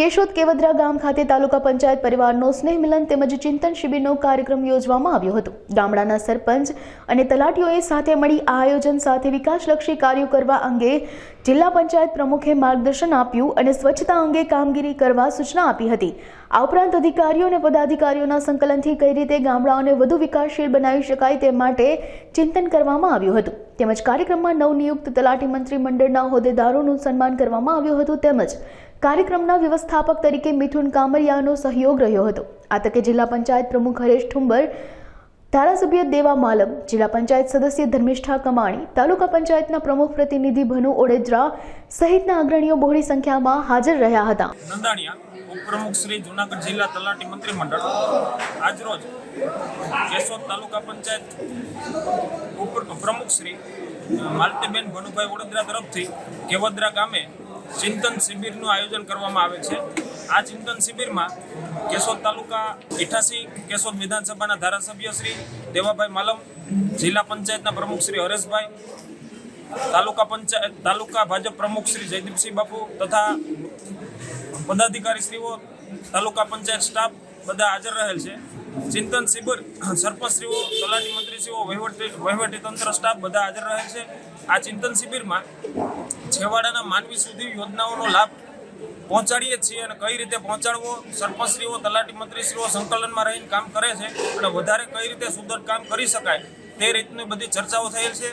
કેશોદ કેવદરા ગામ ખાતે તાલુકા પંચાયત પરિવારનો સ્નેહ મિલન તેમજ ચિંતન શિબિરનો કાર્યક્રમ યોજવામાં આવ્યો હતો। ગામડાના સરપંચ અને તલાટીઓએ સાથે મળી આ આયોજન સાથે વિકાસલક્ષી કાર્યો કરવા અંગે જિલ્લા પંચાયત પ્રમુખે માર્ગદર્શન આપ્યું અને સ્વચ્છતા અંગે કામગીરી કરવા સૂચના આપી હતી। આ ઉપરાંત અધિકારીઓ અને પદાધિકારીઓના સંકલનથી કઈ રીતે ગામડાઓને વધુ વિકાસશીલ બનાવી શકાય તે માટે ચિંતન કરવામાં આવ્યું હતું। તેમજ કાર્યક્રમમાં નવનિયુક્ત તલાટી મંત્રી મંડળના હોદ્દેદારોનું સન્માન કરવામાં આવ્યું હતું। તેમજ કાર્યક્રમના વ્યવસ્થાપક તરીકે મિથુન કામરિયાનો સહયોગ રહ્યો હતો। આ તકે જિલ્લા પંચાયત પ્રમુખ હરેશ ઠુંબર, ધારાસભ્ય દેવા માલમ, જિલ્લા પંચાયત સદસ્ય ધર્મિષ્ઠા કમાણી, તાલુકા પંચાયતના પ્રમુખ પ્રતિનિધિ ભનુ ઓડેદરા સહિતના અગ્રણીઓ બહોળી સંખ્યામાં હાજર રહ્યા હતા। ઉપપ્રમુખ શ્રી જૂનાગઢ જિલ્લા તલાટી મંત્રી મંડળ આજરોજ કેશોદ તાલુકા પંચાયત પ્રમુખ શ્રી માલતીબેન ભનુભાઈ ઓડેદરા તરફથી કેવદરા ગામે ચિંતન શિબિરનું આયોજન કરવામાં આવે છે। આ ચિંતન શિબિરમાં કેશોદ તાલુકા 88 કેશોદ વિધાનસભાના ધારાસભ્ય શ્રી દેવાભાઈ માલમ, જિલ્લા પંચાયતના પ્રમુખ શ્રી હરેશભાઈ, તાલુકા ભાજપ પ્રમુખ શ્રી જયદીપસિંહ બાપુ તથા પદાધિકારીશ્રીઓ, તાલુકા પંચાયત સ્ટાફ બધા હાજર રહેલ છે। ચિંતન શિબિર સરપંચશ્રીઓ, તલાટી મંત્રીશ્રીઓ, વહીવટી તંત્ર સ્ટાફ બધા હાજર રહેલ છે। આ ચિંતન શિબિરમાં છેવાડાના માનવી સુધી યોજનાઓનો લાભ પહોંચાડીએ છીએ અને કઈ રીતે પહોંચાડવો, સરપંચશ્રીઓ, તલાટી મંત્રીશ્રીઓ સંકલનમાં રહીને કામ કરે છે અને વધારે કઈ રીતે સુદૃઢ કામ કરી શકાય તે રીતની બધી ચર્ચાઓ થયેલ છે।